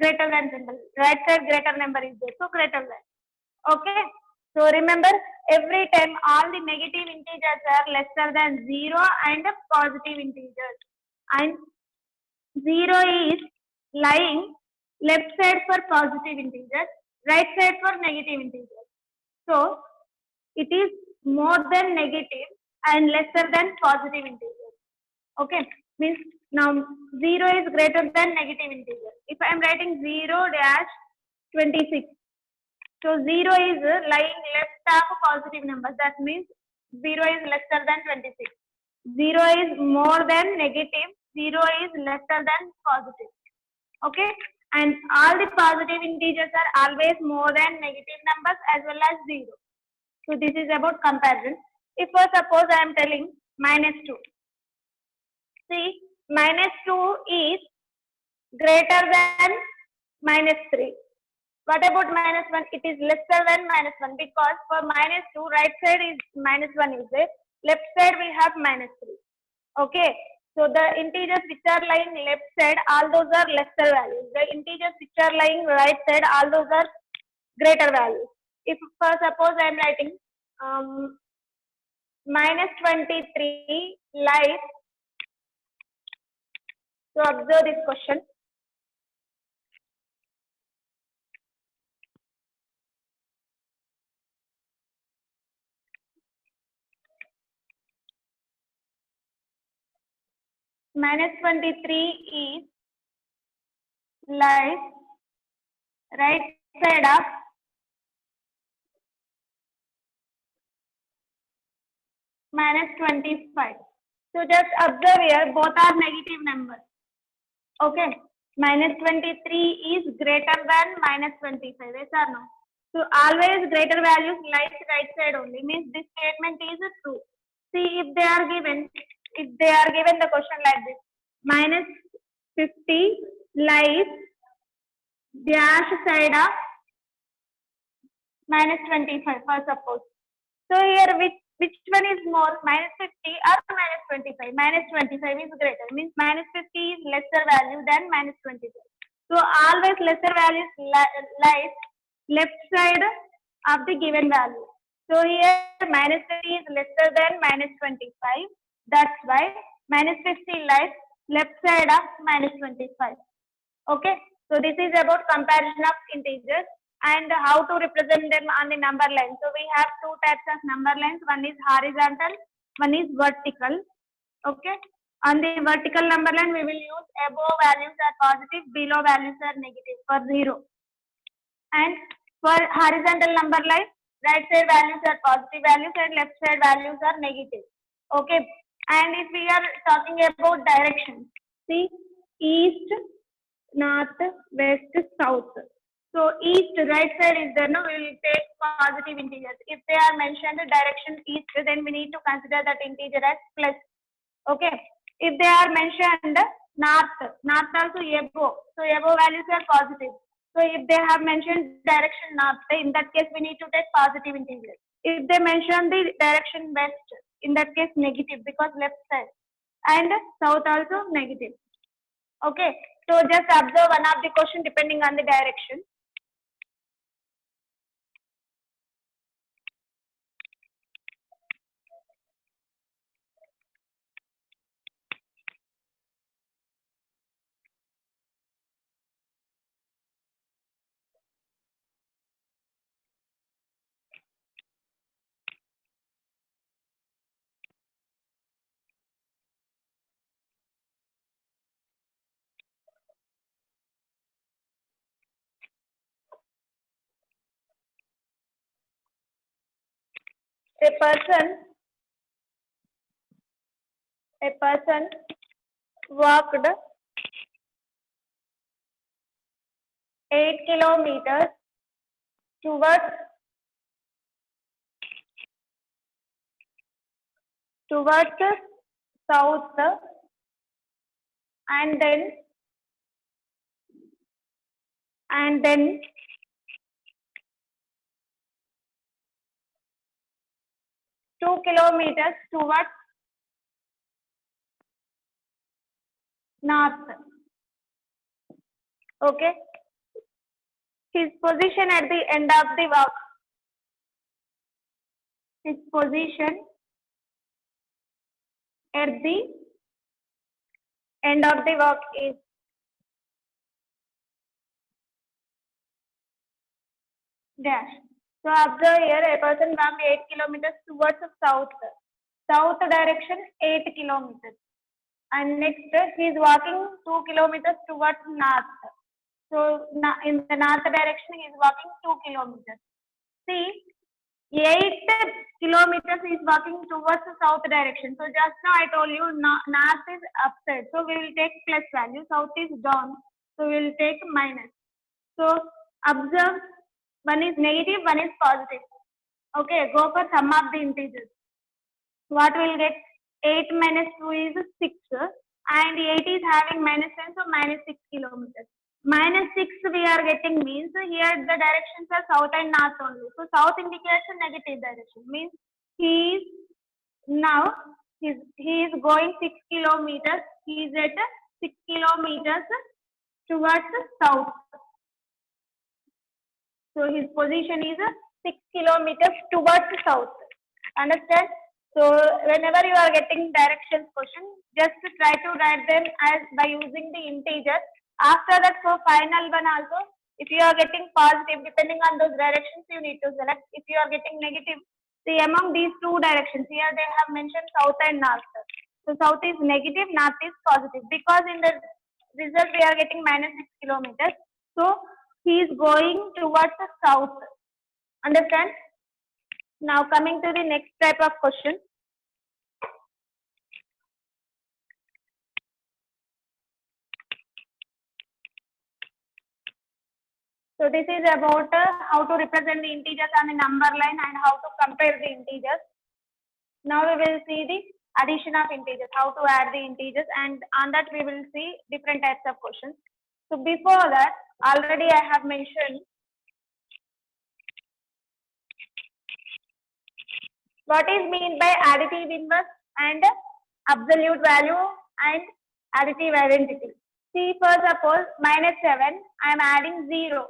greater than symbol. Right side greater number is there, so greater than. Okay. So remember, every time all the negative integers are lesser than 0 and positive integers. And 0 is lying left side for positive integers, right side for negative integers. So it is more than negative and lesser than positive integers. Okay, means now 0 is greater than negative integer. If I am writing 0 dash 26, so 0 is lying left of positive numbers. That means 0 is lesser than 26. 0 is more than negative. 0 is lesser than positive. Okay, and all the positive integers are always more than negative numbers as well as 0. So this is about comparison. If suppose I am telling minus 2. See, minus 2 is greater than minus 3. What about minus 1? It is lesser than minus 1 because for minus 2, right side is minus 1 is there. Left side we have minus 3. Okay. So the integers which are lying left side, all those are lesser values. The integers which are lying right side, all those are greater values. If suppose I am writing minus 23 lies. So observe this question. Minus 23 is lies right side of minus 25. So just observe here, both are negative numbers. Okay. Minus 23 is greater than minus 25. Yes or no? So always greater values lies right side only. Means this statement is true. See, if they are given the question like this, minus 50 lies dash side of minus 25 for suppose. So here which one is more, minus 50 or minus 25? Minus 25 is greater, means minus 50 is lesser value than minus 25. So always lesser values lies left side of the given value. So here minus 50 is lesser than minus 25. That's why minus 50 lies left side of minus 25. Okay. So this is about comparison of integers and how to represent them on the number line. So we have two types of number lines. One is horizontal, one is vertical. Okay. On the vertical number line, we will use above values are positive, below values are negative for 0. And for horizontal number line, right side values are positive values and left side values are negative. Okay. And if we are talking about direction, see, east, north, west, south. So east right side is there, no, we will take positive integers. If they are mentioned direction east, then we need to consider that integer as plus. Okay. If they are mentioned north also above. So above values are positive. So if they have mentioned direction north, in that case we need to take positive integers. If they mention the direction west, in that case negative because left side. And south also negative. Okay. So just observe one of the question depending on the direction. A person walked 8 kilometers towards south and then 2 kilometers towards north. Okay. His position at the end of the walk. His position at the end of the walk is dash. So observe here, a person walked 8 kilometers towards the south. South direction 8 kilometers. And next he is walking 2 kilometers towards north. So in the north direction he is walking 2 kilometers. See, 8 kilometers is walking towards the south direction. So just now I told you north is upside. So we will take plus value. South is down. So we will take minus. So observe, one is negative, one is positive. Okay, go for sum of the integers. What will get? 8 minus 2 is 6 and 8 is having minus 10, so minus 6 kilometers. Minus 6 we are getting means here the directions are south and north only. So south indicates a negative direction, means he is now he is going 6 kilometers. He is at 6 kilometers towards south. So his position is 6 kilometers towards south. Understand? So whenever you are getting directions question, just try to write them as by using the integer. After that, for final one also, if you are getting positive, depending on those directions, you need to select. If you are getting negative, see among these two directions, here they have mentioned south and north. So south is negative, north is positive. Because in the result we are getting minus 6 kilometers. So he is going towards the south. Understand? Now coming to the next type of question. So this is about how to represent the integers on a number line and how to compare the integers. Now we will see the addition of integers, how to add the integers, and on that we will see different types of questions. So before that, already I have mentioned what is mean by additive inverse and absolute value and additive identity. See, for suppose minus 7, I am adding 0.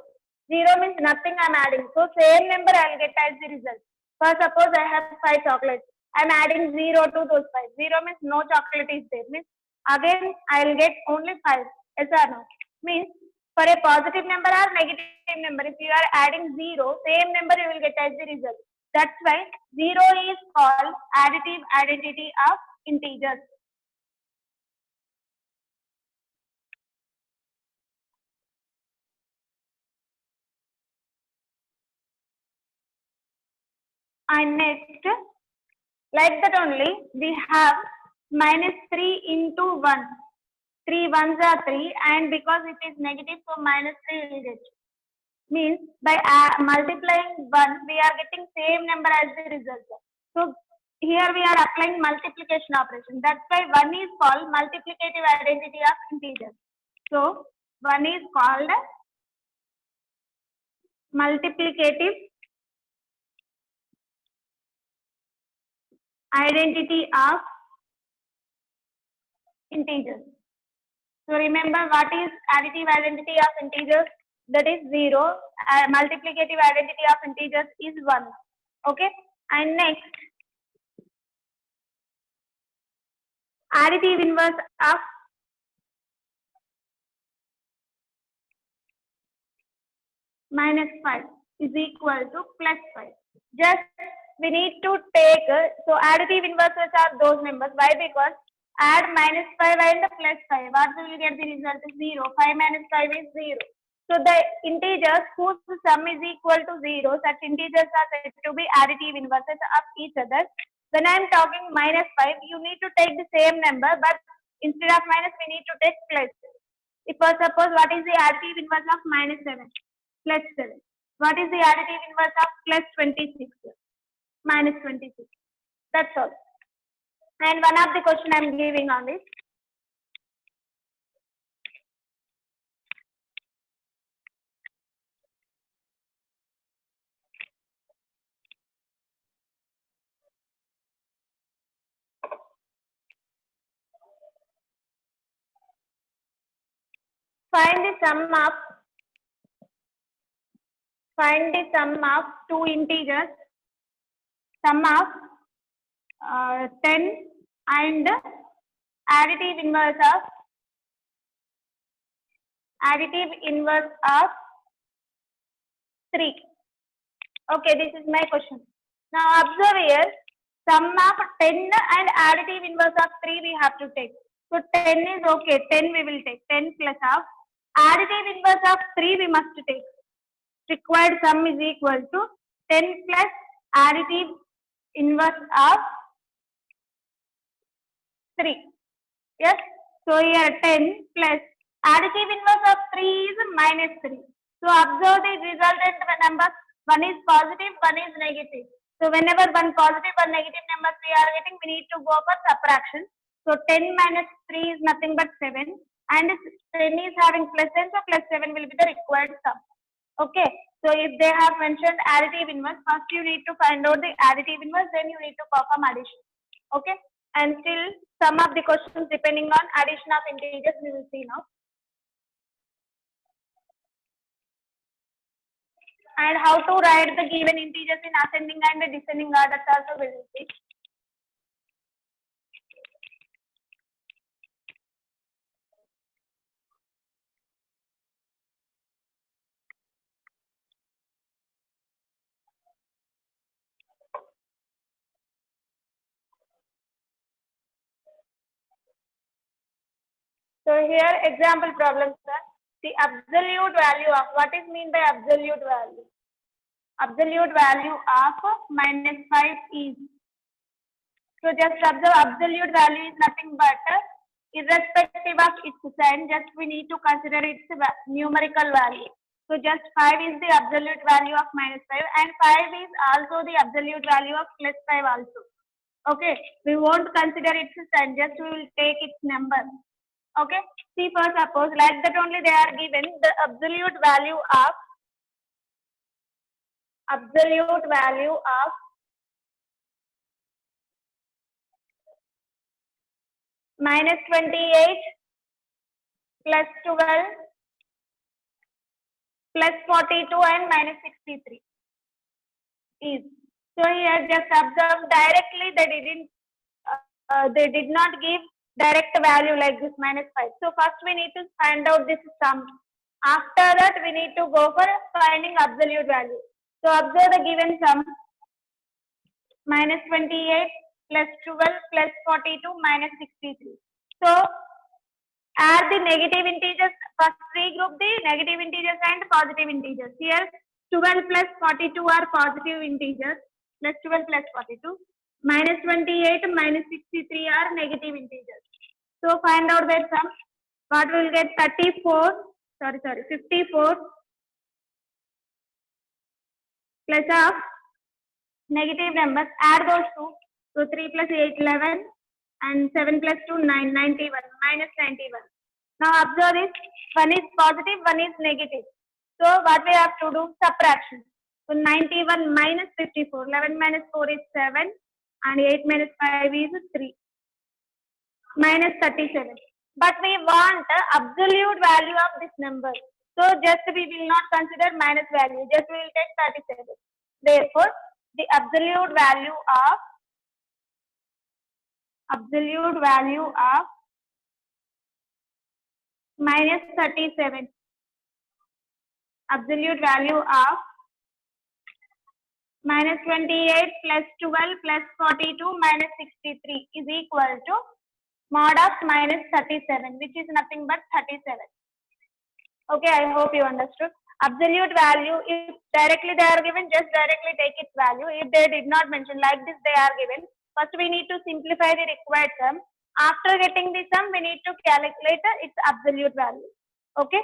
0 means nothing I am adding. So same number I will get as the result. For suppose I have 5 chocolates. I am adding 0 to those 5. 0 means no chocolate is there. Means again I will get only 5. Yes or no? Means for a positive number or negative number, if you are adding 0, same number you will get as the result. That's why 0 is called additive identity of integers. And next, like that only, we have minus 3 into 1. 3 ones are 3, and because it is negative, so minus 3 will get. Means by multiplying 1, we are getting same number as the result. So here we are applying multiplication operation. That's why 1 is called multiplicative identity of integers. So 1 is called multiplicative identity of integers. So remember what is additive identity of integers? That is 0. Multiplicative identity of integers is 1. Okay. And next, additive inverse of minus 5 is equal to plus 5. Just we need to take, so additive inverses are those numbers. Why? Because add minus 5 and plus 5. What will you get the result? 0. 5 minus 5 is 0. So the integers whose sum is equal to 0, such integers are said to be additive inverses of each other. When I am talking minus 5, you need to take the same number, but instead of minus, we need to take plus. If suppose what is the additive inverse of minus 7? Plus 7. What is the additive inverse of plus 26? Minus 26. That's all. And one of the question I am giving on this. Find the sum of two integers, sum of 10 and additive inverse of 3. Okay, this is my question. Now observe here, sum of 10 and additive inverse of 3 we have to take. So 10 is okay, 10 we will take, 10 plus of additive inverse of 3 we must take. Required sum is equal to 10 plus additive inverse of 3. Yes, so here 10 plus additive inverse of 3 is minus 3. So observe the resultant numbers, one is positive, one is negative. So whenever one positive or negative numbers we are getting, we need to go for subtraction. So 10 minus 3 is nothing but 7, and 10 is having plus 10, so plus 7 will be the required sum. Okay, so if they have mentioned additive inverse, first you need to find out the additive inverse, then you need to perform addition. Okay, and still some of the questions depending on addition of integers we will see now. And how to write the given integers in ascending and descending order also we will see. So here example problems are the absolute value of, what is mean by absolute value? Absolute value of minus 5 is, so just observe absolute value is nothing but irrespective of its sign, just we need to consider its numerical value. So just 5 is the absolute value of minus 5 and 5 is also the absolute value of plus 5 also. Okay, we won't consider its sign, just we will take its number. Okay, see, for suppose like that only they are given the absolute value of minus 28 plus 12 plus 42 and minus 63 is. So here just observe directly they did not give direct value like this minus 5. So first we need to find out this sum. After that we need to go for finding absolute value. So observe the given sum, minus 28 plus 12 plus 42 minus 63. So add the negative integers, first regroup the negative integers and positive integers. Here 12 plus 42 are positive integers, plus 12 plus 42. Minus 28 minus 63 are negative integers. So find out that sum. What we will get? 54 plus of negative numbers, add those two. So 3 plus 8, 11 and 7 plus 2, 9, 91, minus 91. Now observe this, one is positive, one is negative. So what we have to do? Subtraction. So 91 minus 54, 11 minus 4 is 7 and 8 minus 5 is 3, minus 37. But we want the absolute value of this number. So just we will not consider minus value, just we will take 37. Therefore, the absolute value of minus 37, absolute value of minus 28 plus 12 plus 42 minus 63 is equal to mod of minus 37, which is nothing but 37. Okay, I hope you understood. Absolute value, if directly they are given, just directly take its value. If they did not mention like this, they are given. First, we need to simplify the required sum. After getting the sum, we need to calculate its absolute value. Okay.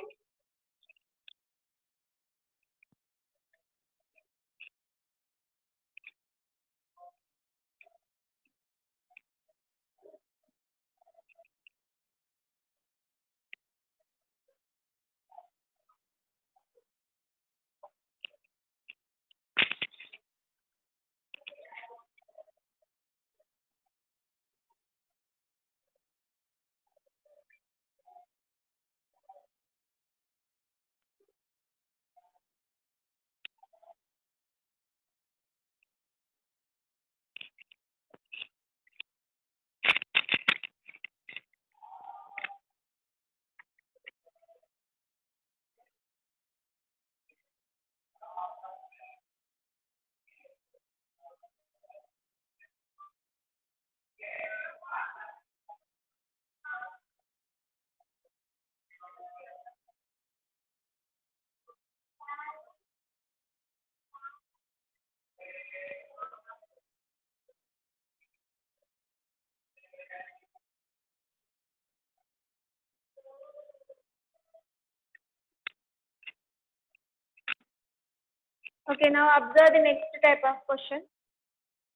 Okay, now observe the next type of question,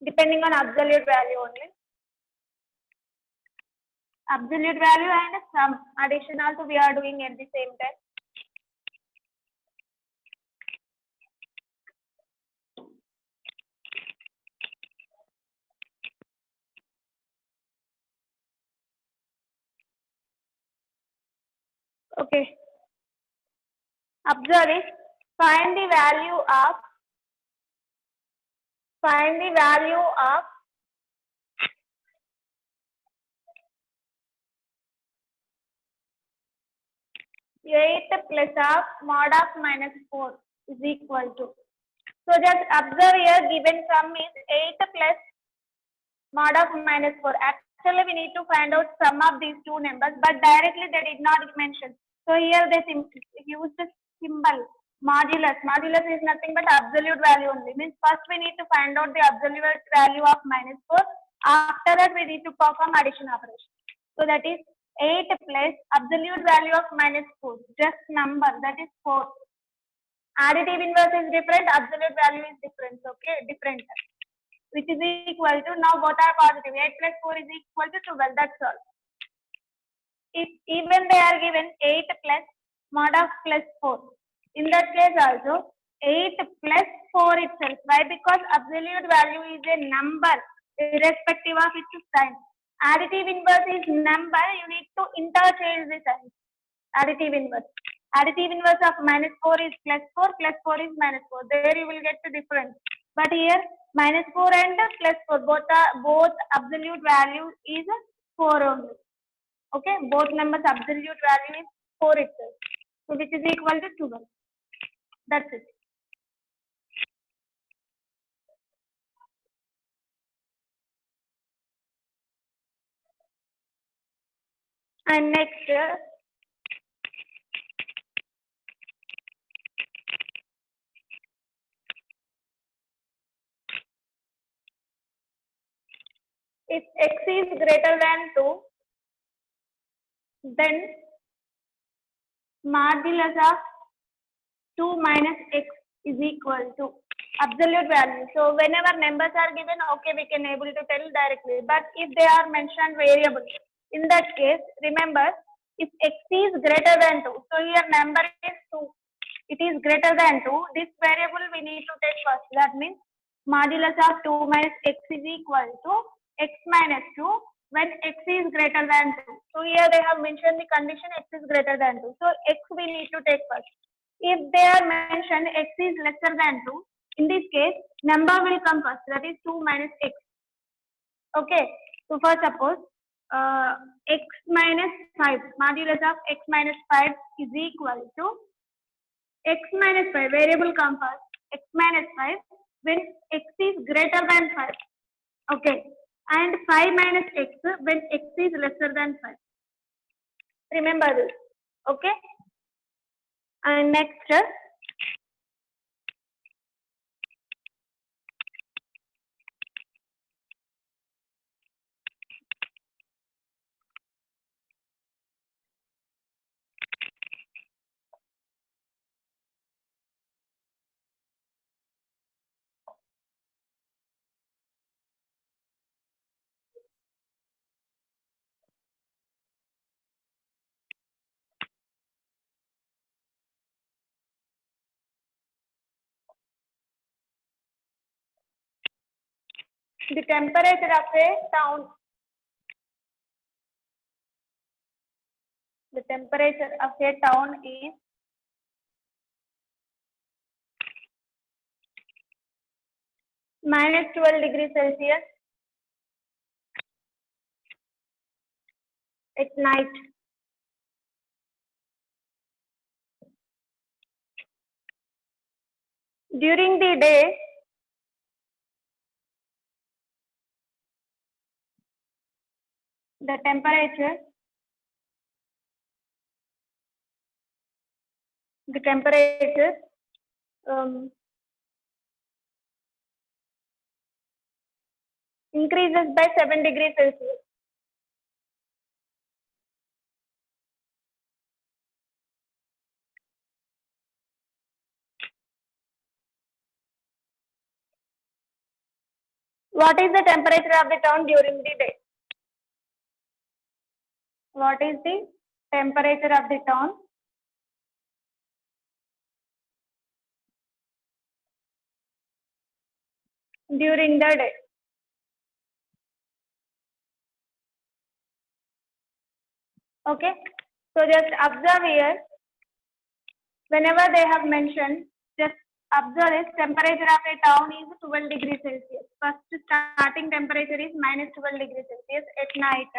depending on absolute value only. Absolute value and some addition also we are doing at the same time. Okay. Observe it. Find the value of 8 plus of mod of minus 4 is equal to. So just observe here, given sum is 8 plus mod of minus 4. Actually, we need to find out sum of these two numbers, but directly they did not mention. So here they use the symbol modulus. Modulus is nothing but absolute value only. Means first we need to find out the absolute value of minus 4. After that we need to perform addition operation. So that is 8 plus absolute value of minus 4. Just number, that is 4. Additive inverse is different, absolute value is different. Okay, different. Which is equal to, now both are positive. 8 plus 4 is equal to 12. That's all. If even they are given 8 plus mod of plus 4. In that case also 8 plus 4 itself. Why? Because absolute value is a number irrespective of its sign. Additive inverse is number. You need to interchange the sign. Additive inverse. Additive inverse of minus 4 is plus 4. Plus 4 is minus 4. There you will get the difference. But here minus 4 and plus 4 both absolute value is 4 only. Okay, both numbers absolute value is 4 itself. So which is equal to 12. That's it. And next, if x is greater than 2, then modulus of 2 minus x is equal to absolute value. So whenever numbers are given, okay, we can able to tell directly. But if they are mentioned variable, in that case, remember, if x is greater than 2, so here number is 2. It is greater than 2. This variable we need to take first. That means modulus of 2 minus x is equal to x minus 2 when x is greater than 2. So here they have mentioned the condition x is greater than 2. So x we need to take first. If they are mentioned x is lesser than 2, in this case number will come first, that is 2 minus x. Okay, so for suppose x minus 5, modulus of x minus 5 is equal to x minus 5, variable come first, x minus 5 when x is greater than 5. Okay, and 5 minus x when x is lesser than 5. Remember this. Okay, and next, the temperature of a town. The temperature of a town is minus 12 degrees Celsius at night. During the day, the temperature increases by 7 degrees Celsius. What is the temperature of the town during the day? What is the temperature of the town during the day? Okay, so just observe here. Whenever they have mentioned, just observe this temperature of a town is 12 degrees Celsius. First starting temperature is minus 12 degrees Celsius at night.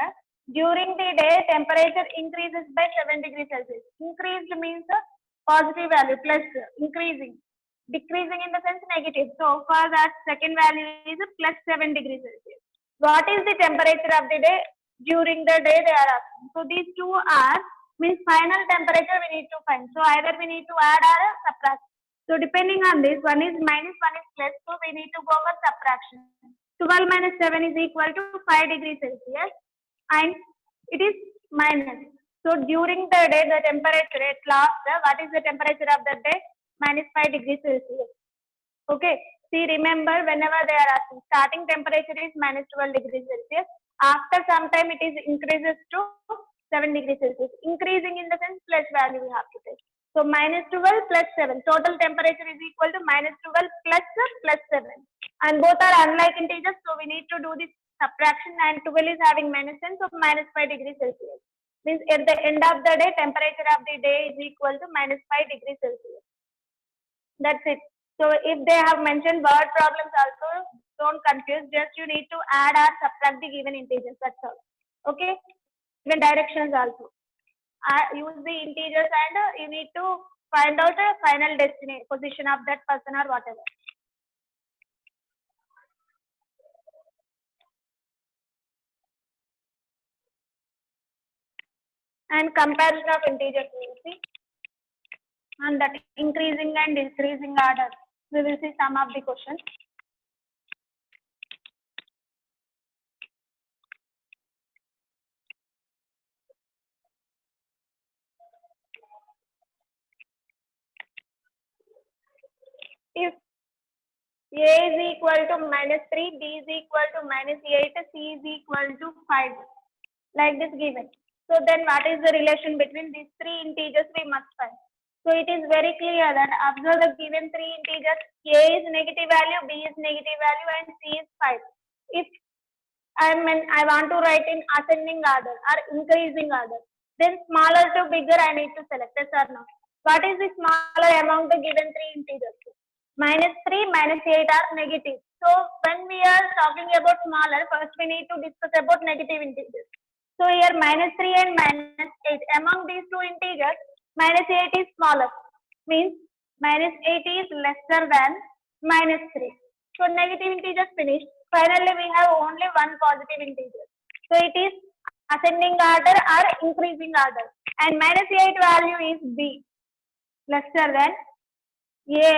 During the day, temperature increases by 7 degrees Celsius. Increased means a positive value, plus increasing. Decreasing in the sense negative. So for that second value is plus 7 degrees Celsius. What is the temperature of the day? During the day they are asking. So these two are means final temperature we need to find. So either we need to add or subtract. So depending on this, one is minus, one is plus. So we need to go for subtraction. 12 minus 7 is equal to 5 degrees Celsius and it is minus. So during the day, the temperature at last, what is the temperature of the day? Minus 5 degrees Celsius. Okay. See, remember, whenever they are asking, starting temperature is minus 12 degrees Celsius. After some time, it is increases to 7 degrees Celsius. Increasing in the sense plus value we have to take. So minus 12 plus 7. Total temperature is equal to minus 12 plus 7. And both are unlike integers, so we need to do this subtraction, and 12 is having minus 10, so minus 5 degrees Celsius. Means at the end of the day, temperature of the day is equal to minus 5 degrees Celsius. That's it. So if they have mentioned word problems also, don't confuse. Just you need to add or subtract the given integers. That's all. Okay. Even directions also. Use the integers and you need to find out a final destination position of that person or whatever. And comparison of integers we will see. And that increasing and decreasing order. We will see some of the questions. If A is equal to minus 3, B is equal to minus 8, C is equal to 5. Like this given. So then what is the relation between these three integers we must find. So it is very clear that observe the given three integers. A is negative value, B is negative value and C is 5. If I want to write in ascending order or increasing order, then smaller to bigger I need to select, yes or no. What is the smaller among the given three integers? Minus 3, minus 8 are negative. So when we are talking about smaller, first we need to discuss about negative integers. So here minus 3 and minus 8. Among these two integers, minus 8 is smaller. Means minus 8 is lesser than minus 3. So negative integers finished. Finally, we have only one positive integer. So it is ascending order or increasing order. And minus 8 value is B. Lesser than A,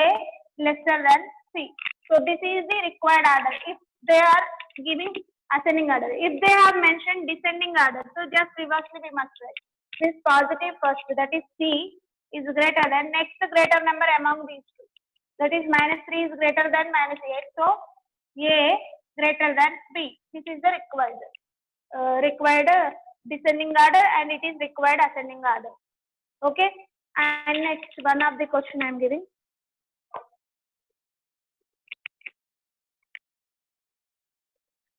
lesser than C. So this is the required order. If they are giving ascending order. If they have mentioned descending order, so just reversely we must write. This positive first, that is C, is greater than next greater number among these two. That is minus 3 is greater than minus 8. So A greater than B. This is the required descending order and it is required ascending order. Okay. And next one of the question I am giving.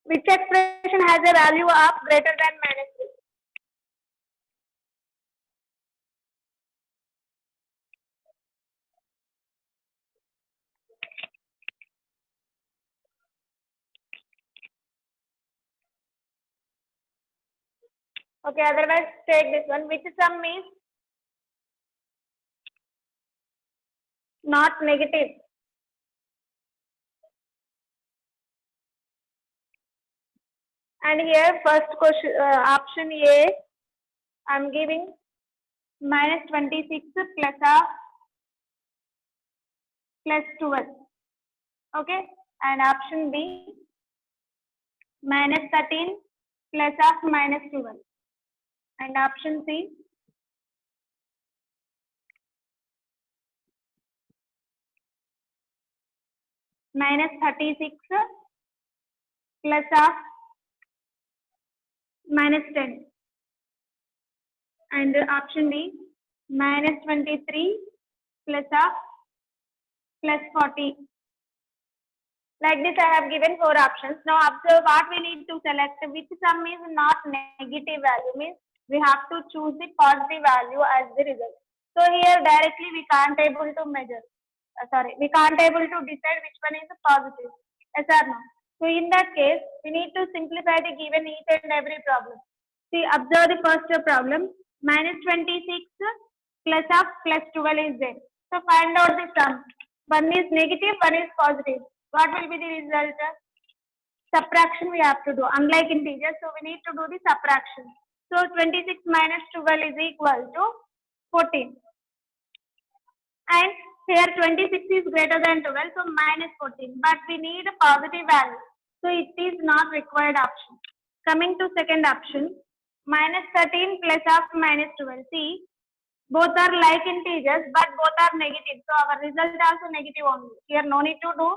Which expression has a value of greater than minus 3? Okay, otherwise take this one. Which sum is not negative? And here first question, option A, I am giving minus 26 plus of plus 12. Okay, and option B, minus 13 plus of minus 12. And option C, minus 36 plus of minus 10, and option B minus 23 plus of plus 40. Like this, I have given 4 options. Now observe what we need to select. Which sum is not negative value, means we have to choose the positive value as the result. So here directly we can't able to measure. We can't able to decide which one is positive. Yes or no? So in that case, we need to simplify the given each and every problem. See, observe the first problem. Minus 26 plus of plus 12 is there. So find out the sum. One is negative, one is positive. What will be the result? Subtraction we have to do. Unlike integers, so we need to do the subtraction. So 26 minus 12 is equal to 14. And here 26 is greater than 12, so minus 14. But we need a positive value. So it is not required option. Coming to second option, minus 13 plus of minus 12. See, both are like integers, but both are negative. So our result also negative only. Here no need to do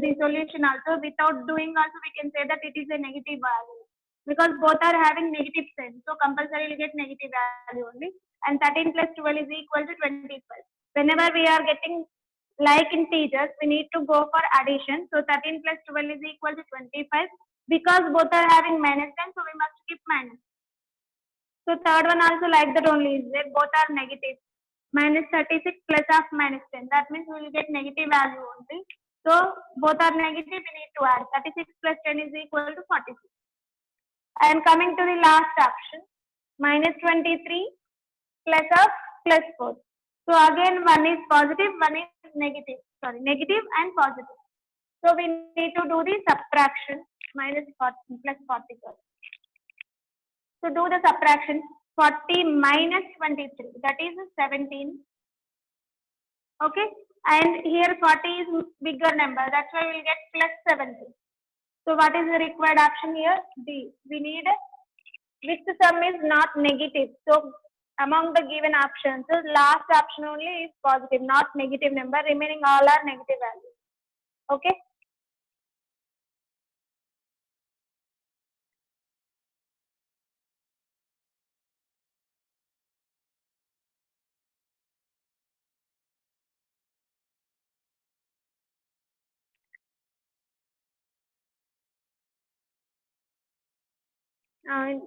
the solution also. Without doing also, we can say that it is a negative value. Because both are having negative sign. So compulsory will get negative value only. And 13 plus 12 is equal to 25. Whenever we are getting like integers, we need to go for addition. So 13 plus 12 is equal to 25. Because both are having minus sign, so we must keep minus. So third one also like that only is there. Both are negative. Minus 36 plus of minus 10. That means we will get negative value only. So both are negative, we need to add. 36 plus 10 is equal to 46. And coming to the last option, minus 23 plus of plus 4. So again one is positive, one is negative. Sorry, negative and positive. So we need to do the subtraction. Minus 40 plus 40. So do the subtraction. 40 minus 23, that is 17. Okay, and here 40 is bigger number, that's why we'll get plus 70. So what is the required option here? D. We need which sum is not negative. So among the given options, the last option only is positive, not negative number. Remaining all are negative values. Okay.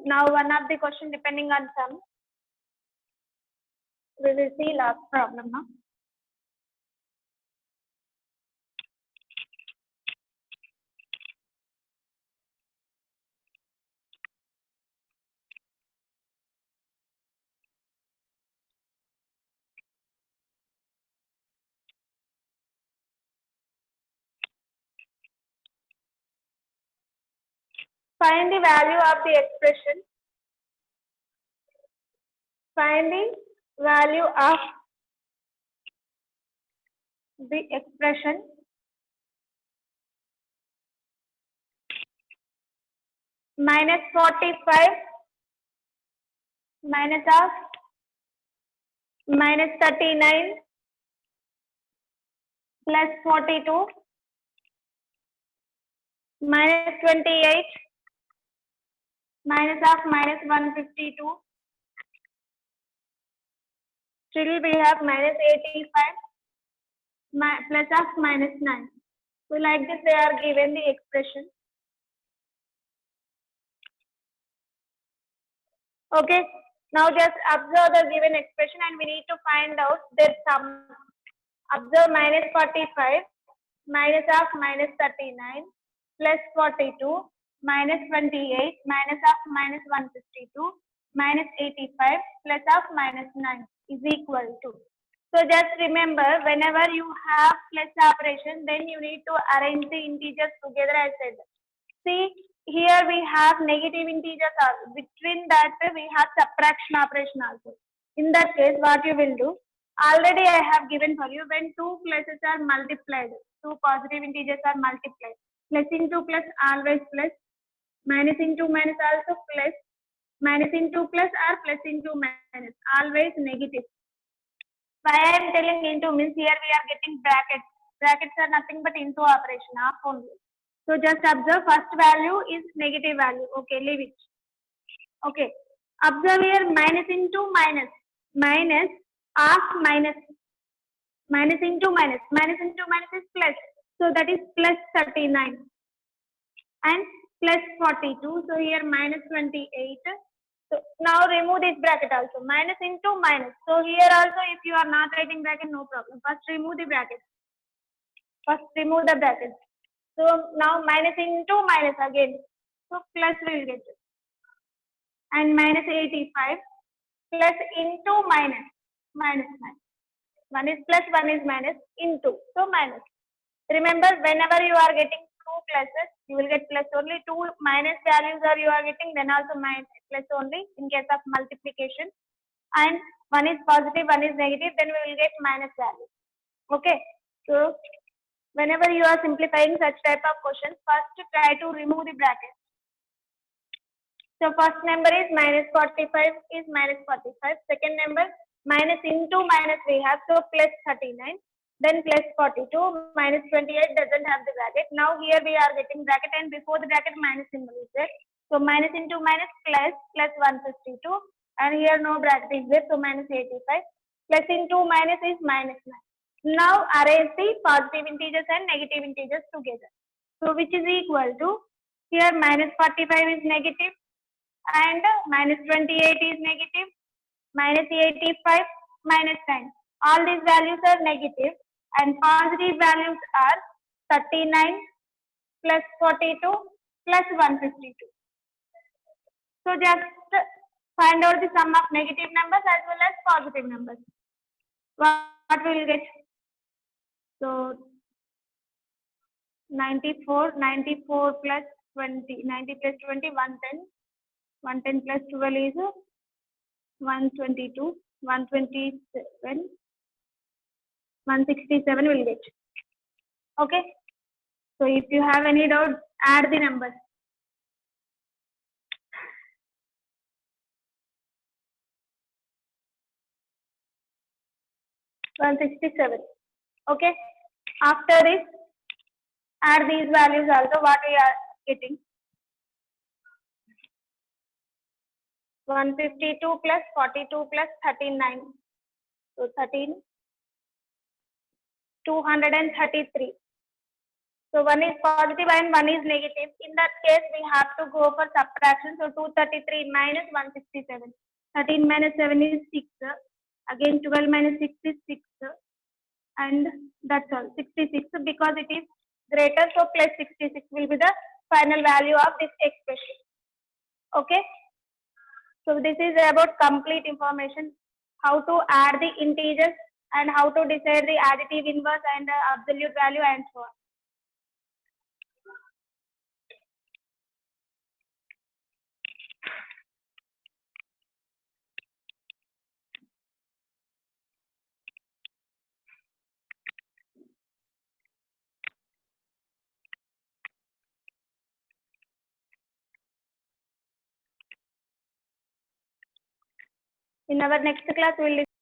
Now one of the question depending on sum. We will see last problem now. Find the value of the expression. Find the value of the expression minus 45 minus of minus 39 plus 42 minus 28 minus of minus 152. Still we have minus 85 plus of minus 9. So like this they are given the expression. Okay, now just observe the given expression and we need to find out their sum. Observe minus 45 minus of minus 39 plus 42 minus 28 minus of minus 152 minus 85 plus of minus 9 is equal to. So just remember, whenever you have plus operation, then you need to arrange the integers together as I said. See, here we have negative integers also. Between that we have subtraction operation also. In that case, what you will do? Already I have given for you when two pluses are multiplied, two positive integers are multiplied. Plus into plus always plus, minus into minus also plus, minus into plus or plus into minus, always negative. Why I am telling into means here we are getting brackets. Brackets are nothing but into operation, half only. So just observe first value is negative value. Okay, leave it. Okay. Observe here minus into minus. Minus half minus. Minus into minus. Minus into minus is plus. So that is plus 39. And plus 42. So here minus 28. So now remove this bracket also. Minus into minus. So here also if you are not writing bracket, no problem. First remove the bracket. First remove the bracket. So now minus into minus again. So plus we will get. And minus 85 plus into minus. Minus. One is plus, one is minus into. So minus. Remember, whenever you are getting two pluses, you will get plus only. Two minus values are you are getting, then also minus plus only in case of multiplication. And one is positive, one is negative, then we will get minus value. Okay. So whenever you are simplifying such type of questions, first try to remove the bracket. So first number is minus 45 is minus 45. Second number minus into minus we have, so plus 39. Then plus 42, minus 28 doesn't have the bracket. Now here we are getting bracket and before the bracket minus symbol is there. So minus into minus plus 152 and here no bracket is there, so minus 85. Plus into minus is minus 9. Now arrange the positive integers and negative integers together. So which is equal to, here minus 45 is negative and minus 28 is negative, minus 85, minus 10. All these values are negative and positive values are 39 plus 42 plus 152. So just find out the sum of negative numbers as well as positive numbers. What we will get? So 94 plus 20, 90 plus 20, 110. 110 plus 12 is 122, 127, 167 will get. Okay. So if you have any doubt, add the numbers. $167. Okay. After this, add these values also. What we are getting? 152 plus 42 plus 39. So 13. 233. So one is positive and one is negative. In that case, we have to go for subtraction. So 233 minus 167. 13 minus 7 is 6. Again 12 minus 6 is 6. And that's all. 66 because it is greater. So plus 66 will be the final value of this expression. Okay. So this is about complete information. How to add the integers and how to decide the additive inverse and absolute value and so on. In our next class, we will